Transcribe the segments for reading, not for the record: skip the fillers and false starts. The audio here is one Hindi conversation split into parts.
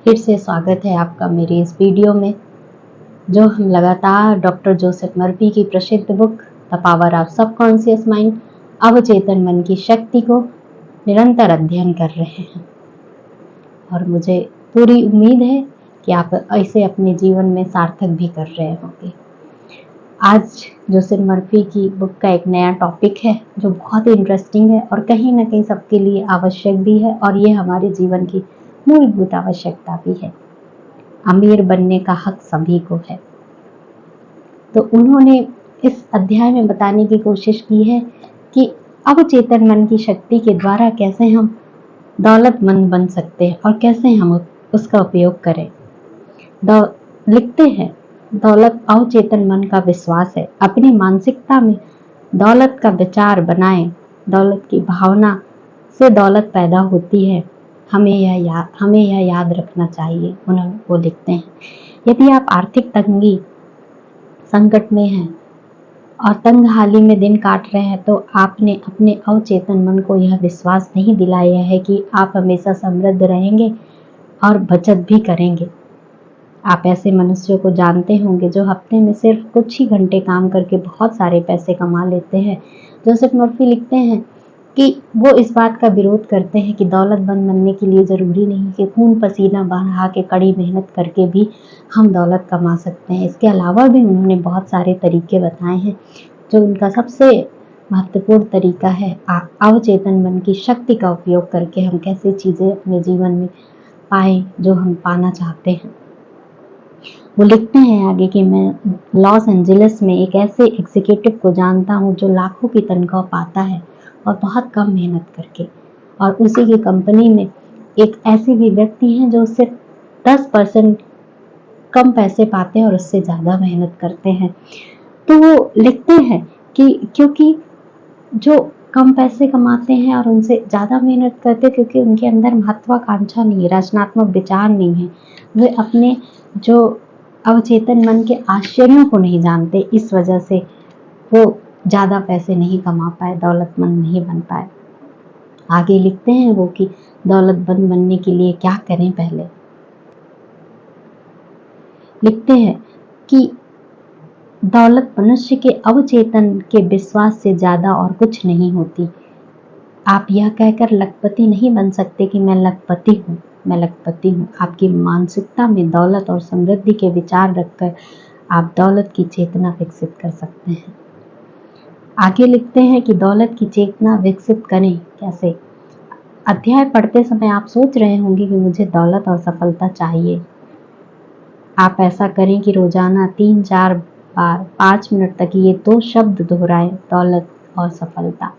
फिर से स्वागत है आपका मेरे इस वीडियो में, जो हम लगातार डॉक्टर जोसेफ मर्फी की प्रसिद्ध book the power of subconscious mind, अवचेतन मन की शक्ति को निरंतर अध्ययन कर रहे हैं। और मुझे पूरी उम्मीद है कि आप इसे अपने जीवन में सार्थक भी कर रहे होंगे। आज जोसेफ मर्फी की बुक का एक नया टॉपिक है जो बहुत ही इंटरेस्टिंग है और कहीं ना कहीं सबके लिए आवश्यक भी है, और ये हमारे जीवन की मूलभूत आवश्यकता भी है। अमीर बनने का हक सभी को है। तो उन्होंने इस अध्याय में बताने की कोशिश की है कि अवचेतन मन की शक्ति के द्वारा कैसे हम दौलतमंद बन सकते हैं और कैसे हम उसका उपयोग करें। लिखते हैं, दौलत अवचेतन मन का विश्वास है। अपनी मानसिकता में दौलत का विचार बनाएं। दौलत की भावना से दौलत पैदा होती है। हमें यह याद रखना चाहिए। वो लिखते हैं, यदि आप आर्थिक तंगी संकट में हैं और तंगहाली में दिन काट रहे हैं, तो आपने अपने अवचेतन मन को यह विश्वास नहीं दिलाया है कि आप हमेशा समृद्ध रहेंगे और बचत भी करेंगे। आप ऐसे मनुष्यों को जानते होंगे जो हफ्ते में सिर्फ कुछ ही घंटे काम करके बहुत सारे पैसे कमा लेते हैं। जोसेफ मर्फी लिखते हैं कि वो इस बात का विरोध करते हैं कि दौलतमंद बनने के लिए ज़रूरी नहीं कि खून पसीना बहा के कड़ी मेहनत करके भी हम दौलत कमा सकते हैं। इसके अलावा भी उन्होंने बहुत सारे तरीके बताए हैं, जो उनका सबसे महत्वपूर्ण तरीका है अवचेतन मन की शक्ति का उपयोग करके हम कैसे चीज़ें अपने जीवन में पाएं जो हम पाना चाहते हैं। वो लिखते हैं आगे कि मैं लॉस एंजलिस में एक ऐसे एग्जीक्यूटिव को जानता हूँ जो लाखों की तनख्वाह पाता है और बहुत कम मेहनत करके, और उसी की कंपनी में एक ऐसे भी व्यक्ति हैं जो सिर्फ 10% कम पैसे पाते हैं और उससे ज़्यादा मेहनत करते हैं। तो वो लिखते हैं कि क्योंकि जो कम पैसे कमाते हैं और उनसे ज़्यादा मेहनत करते हैं, क्योंकि उनके अंदर महत्वाकांक्षा नहीं है, रचनात्मक विचार नहीं है, वे अपने जो अवचेतन मन के आश्चर्यों को नहीं जानते, इस वजह से वो ज़्यादा पैसे नहीं कमा पाए, दौलतमंद नहीं बन पाए। आगे लिखते हैं वो कि दौलतमंद बनने के लिए क्या करें। पहले लिखते हैं कि दौलत मनुष्य के अवचेतन के विश्वास से ज़्यादा और कुछ नहीं होती। आप यह कहकर लखपति नहीं बन सकते कि मैं लखपति हूँ, मैं लखपति हूँ। आपकी मानसिकता में दौलत और समृद्धि के विचार रखकर आप दौलत की चेतना विकसित कर सकते हैं। आगे लिखते हैं कि दौलत की चेतना विकसित करें कैसे। अध्याय पढ़ते समय आप सोच रहे होंगे कि मुझे दौलत और सफलता चाहिए। आप ऐसा करें कि रोजाना 3-4 बार 5 मिनट तक ये 2 शब्द दोहराएं, दौलत और सफलता।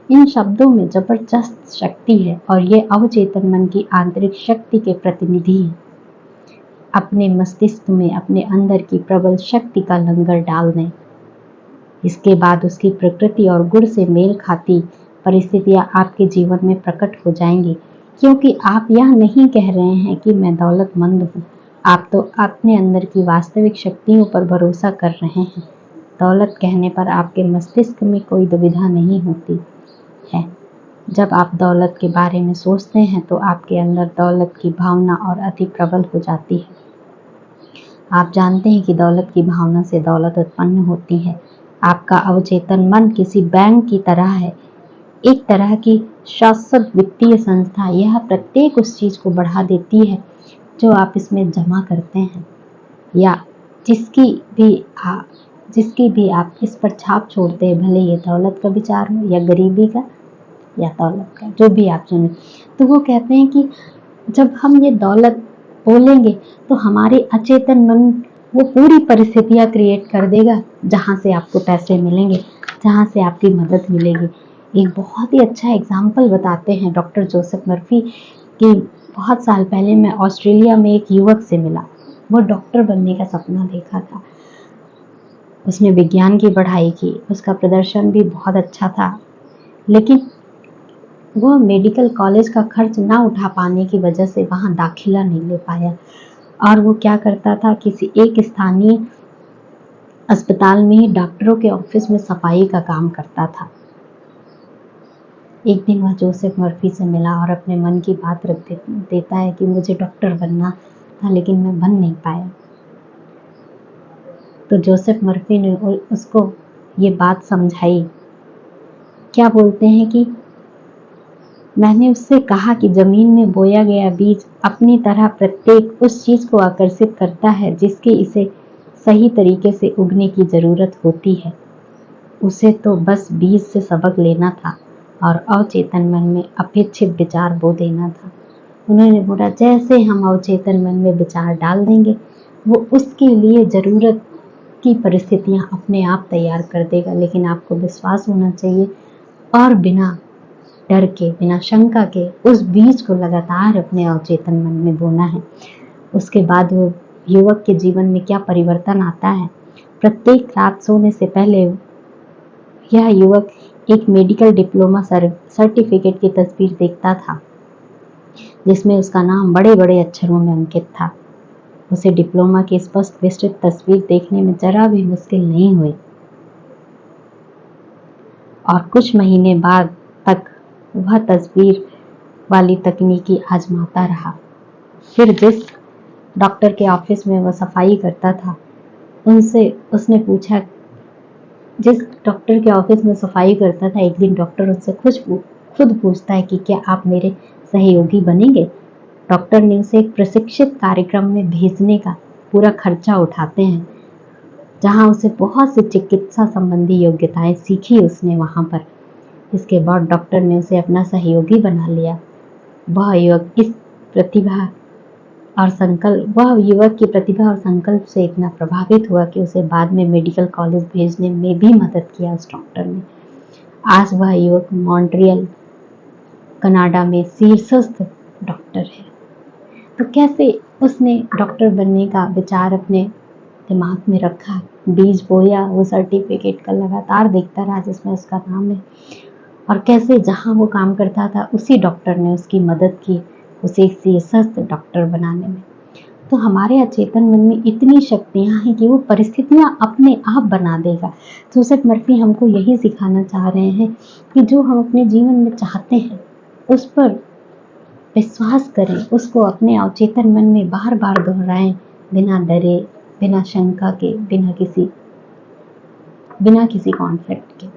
इन शब्दों में जबरदस्त शक्ति है और ये अवचेतन मन की आंतरिक शक्ति के प्रतिनिधि हैं। अपने मस्तिष्क में अपने अंदर की प्रबल शक्ति का लंगर डाल दें। इसके बाद उसकी प्रकृति और गुण से मेल खाती परिस्थितियां आपके जीवन में प्रकट हो जाएंगी, क्योंकि आप यह नहीं कह रहे हैं कि मैं दौलतमंद हूँ, आप तो अपने अंदर की वास्तविक शक्तियों पर भरोसा कर रहे हैं। दौलत कहने पर आपके मस्तिष्क में कोई दुविधा नहीं होती है। जब आप दौलत के बारे में सोचते हैं तो आपके अंदर दौलत की भावना और अति प्रबल हो जाती है। आप जानते हैं कि दौलत की भावना से दौलत उत्पन्न होती है। आपका अवचेतन मन किसी बैंक की तरह है, एक तरह की शाश्वत वित्तीय संस्था। यह प्रत्येक उस चीज को बढ़ा देती है जो आप इसमें जमा करते हैं, या जिसकी भी आप इस पर छाप छोड़ते हैं, भले ये दौलत का विचार हो या गरीबी का या दौलत का, जो भी आप चुने। तो वो कहते हैं कि जब हम ये दौलत बोलेंगे तो हमारे अचेतन मन वो पूरी परिस्थितियां क्रिएट कर देगा जहाँ से आपको पैसे मिलेंगे, जहाँ से आपकी मदद मिलेगी। एक बहुत ही अच्छा एग्जाम्पल बताते हैं डॉक्टर जोसेफ मर्फी कि बहुत साल पहले मैं ऑस्ट्रेलिया में एक युवक से मिला। वो डॉक्टर बनने का सपना देखा था, उसने विज्ञान की पढ़ाई की, उसका प्रदर्शन भी बहुत अच्छा था, लेकिन वह मेडिकल कॉलेज का खर्च ना उठा पाने की वजह से वहाँ दाखिला नहीं ले पाया। और वो क्या करता था, किसी एक स्थानीय अस्पताल में ही डॉक्टरों के ऑफिस में सफाई का काम करता था। एक दिन वह जोसेफ मर्फी से मिला और अपने मन की बात रख देता है कि मुझे डॉक्टर बनना था लेकिन मैं बन नहीं पाया। तो जोसेफ मर्फी ने उसको ये बात समझाई। क्या बोलते हैं कि मैंने उससे कहा कि जमीन में बोया गया बीज अपनी तरह प्रत्येक उस चीज को आकर्षित करता है जिसके इसे सही तरीके से उगने की जरूरत होती है। उसे तो बस बीज से सबक लेना था और अवचेतन मन में अपेक्षित विचार बो देना था। उन्होंने बोला जैसे हम अवचेतन मन में विचार डाल देंगे वो उसके लिए जरूरत की परिस्थितियां अपने आप तैयार कर देगा, लेकिन आपको विश्वास होना चाहिए और बिना डर के, बिना शंका के उस बीज को लगातार अपने अवचेतन मन में बोना है। उसके बाद वो युवक के जीवन में क्या परिवर्तन आता है। प्रत्येक रात सोने से पहले यह युवक एक मेडिकल डिप्लोमा सर्टिफिकेट की तस्वीर देखता था जिसमें उसका नाम बड़े बड़े अक्षरों में अंकित था। उसे डिप्लोमा की स्पष्ट विस्तृत तस्वीर देखने में जरा भी मुश्किल नहीं हुई और कुछ महीने बाद तक वह तस्वीर वाली तकनीकी आजमाता रहा। फिर जिस डॉक्टर के ऑफिस में वह सफाई करता था उनसे उसने पूछा, जिस डॉक्टर के ऑफिस में सफाई करता था, एक दिन डॉक्टर उससे खुद पूछता है कि क्या आप मेरे सहयोगी बनेंगे। डॉक्टर ने उसे एक प्रशिक्षित कार्यक्रम में भेजने का पूरा खर्चा उठाते हैं जहां उसे बहुत सी चिकित्सा संबंधी योग्यताएं सीखी उसने वहां पर। इसके बाद डॉक्टर ने उसे अपना सहयोगी बना लिया। वह युवक की प्रतिभा और संकल्प से इतना प्रभावित हुआ कि उसे बाद में मेडिकल कॉलेज भेजने में भी मदद किया उस डॉक्टर ने। आज वह युवक मॉन्ट्रियल कनाडा में शीर्षस्थ डॉक्टर है। तो कैसे उसने डॉक्टर बनने का विचार अपने दिमाग में रखा, बीज बोया, वो सर्टिफिकेट का लगातार देखता रहा जिसमें उसका नाम है, और कैसे जहां वो काम करता था उसी डॉक्टर ने उसकी मदद की उसे एक शीर्षस्थ डॉक्टर बनाने में। तो हमारे अचेतन मन में इतनी शक्तियां हैं कि वो परिस्थितियां अपने आप बना देगा। जोसेफ मर्फी हमको यही सिखाना चाह रहे हैं कि जो हम अपने जीवन में चाहते हैं उस पर विश्वास करें, उसको अपने अवचेतन मन में बार बार दोहराएं, बिना डरे, बिना शंका के, बिना किसी कॉन्फ्लिक्ट के।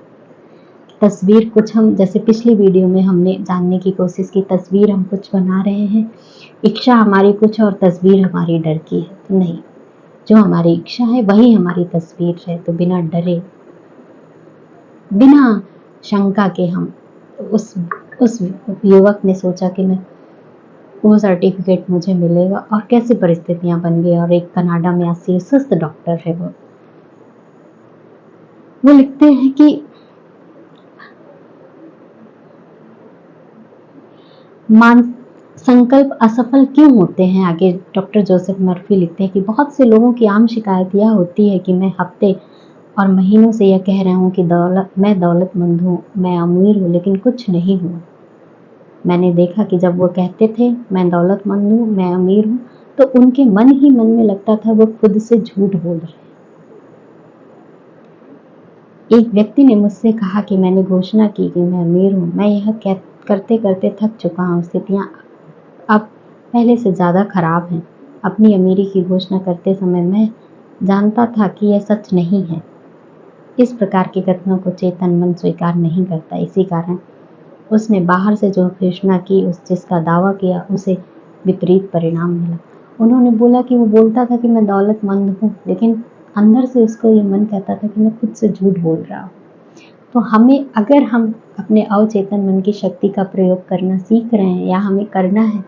तस्वीर कुछ हम, जैसे पिछली वीडियो में हमने जानने की कोशिश की, तस्वीर हम कुछ बना रहे हैं, इच्छा हमारी कुछ और तस्वीर हमारी डर की है। तो नहीं, जो हमारी इच्छा है वही हमारी तस्वीर है। तो बिना डरे, बिना शंका के हम उस युवक ने सोचा कि मैं वो सर्टिफिकेट मुझे मिलेगा, और कैसी परिस्थितियां बन गई, और एक कनाडा में शीर्षस्थ डॉक्टर है वो लिखते हैं कि संकल्प असफल क्यों होते हैं। आगे डॉक्टर जोसेफ मर्फी लिखते हैं कि बहुत से लोगों की आम शिकायत यह होती है कि मैं हफ्ते और महीनों से यह कह रहा हूँ कि मैं दौलतमंद हूँ, मैं अमीर हूँ, लेकिन कुछ नहीं हुआ। मैंने देखा कि जब वो कहते थे मैं दौलतमंद हूँ, मैं अमीर हूँ, तो उनके मन ही मन में लगता था वो खुद से झूठ बोल रहे। एक व्यक्ति ने मुझसे कहा कि मैंने घोषणा की कि मैं अमीर हूँ, मैं यह करते करते थक चुका हूँ, स्थितियाँ अब पहले से ज़्यादा खराब हैं। अपनी अमीरी की घोषणा करते समय मैं जानता था कि यह सच नहीं है। इस प्रकार की कथनों को चेतन मन स्वीकार नहीं करता। इसी कारण उसने बाहर से जो घोषणा की, जिसका दावा किया, उसे विपरीत परिणाम मिला। उन्होंने बोला कि वो बोलता था कि मैं दौलतमंद हूँ, लेकिन अंदर से उसको ये मन कहता था कि मैं खुद से झूठ बोल रहा हूँ। तो हमें, अगर हम अपने अवचेतन मन की शक्ति का प्रयोग करना सीख रहे हैं या हमें करना है,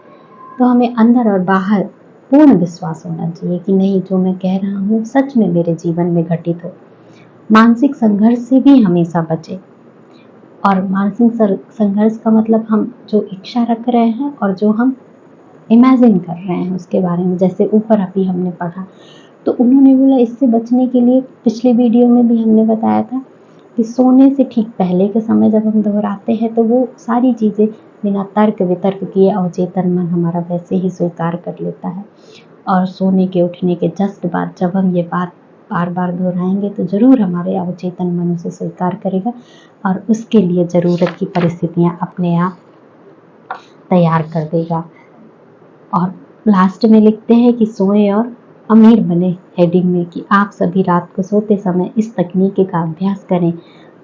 तो हमें अंदर और बाहर पूर्ण विश्वास होना चाहिए कि नहीं, जो मैं कह रहा हूँ सच में मेरे जीवन में घटित हो। मानसिक संघर्ष से भी हमेशा बचे। और मानसिक संघर्ष का मतलब हम जो इच्छा रख रहे हैं और जो हम इमेजिन कर रहे हैं उसके बारे में, जैसे ऊपर अभी हमने पढ़ा। तो उन्होंने बोला इससे बचने के लिए, पिछले वीडियो में भी हमने बताया था कि सोने से ठीक पहले के समय जब हम दोहराते हैं तो वो सारी चीज़ें बिना तर्क वितर्क किए अवचेतन मन हमारा वैसे ही स्वीकार कर लेता है। और सोने के उठने के जस्ट बाद जब हम ये बात बार बार दोहराएंगे तो ज़रूर हमारे अवचेतन मन उसे स्वीकार करेगा और उसके लिए ज़रूरत की परिस्थितियाँ अपने आप तैयार कर देगा। और लास्ट में लिखते हैं कि सोएं और अमीर बने हेडिंग में कि आप सभी रात को सोते समय इस तकनीक का अभ्यास करें।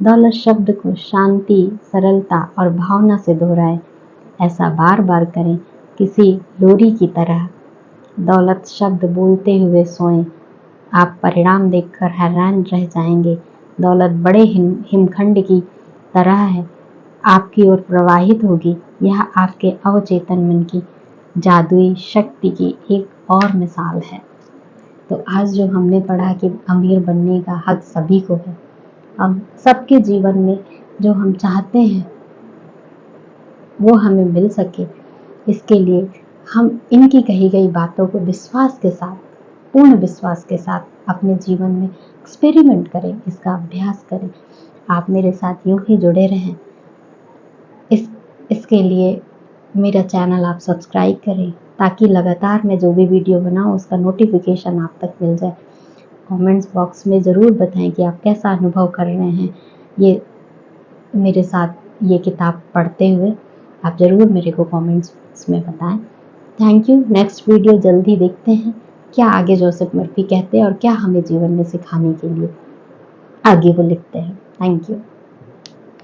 दौलत शब्द को शांति, सरलता और भावना से दोहराएं। ऐसा बार बार करें, किसी लोरी की तरह दौलत शब्द बोलते हुए सोएं। आप परिणाम देखकर हैरान रह जाएंगे। दौलत बड़े हिमखंड की तरह है, आपकी ओर प्रवाहित होगी। यह आपके अवचेतन मन की जादुई शक्ति की एक और मिसाल है। तो आज जो हमने पढ़ा कि अमीर बनने का हक सभी को है, हम सबके जीवन में जो हम चाहते हैं वो हमें मिल सके, इसके लिए हम इनकी कही गई बातों को विश्वास के साथ, पूर्ण विश्वास के साथ अपने जीवन में एक्सपेरिमेंट करें, इसका अभ्यास करें। आप मेरे साथ यूं ही जुड़े रहें। इसके लिए मेरा चैनल आप सब्सक्राइब करें ताकि लगातार मैं जो भी वीडियो बनाऊं उसका नोटिफिकेशन आप तक मिल जाए। कमेंट्स बॉक्स में ज़रूर बताएं कि आप कैसा अनुभव कर रहे हैं ये मेरे साथ ये किताब पढ़ते हुए। आप ज़रूर मेरे को कमेंट्स में बताएं। Thank you. नेक्स्ट वीडियो जल्दी देखते हैं, क्या आगे जोसेफ मर्फी कहते हैं और क्या हमें जीवन में सिखाने के लिए आगे वो लिखते हैं। Thank you.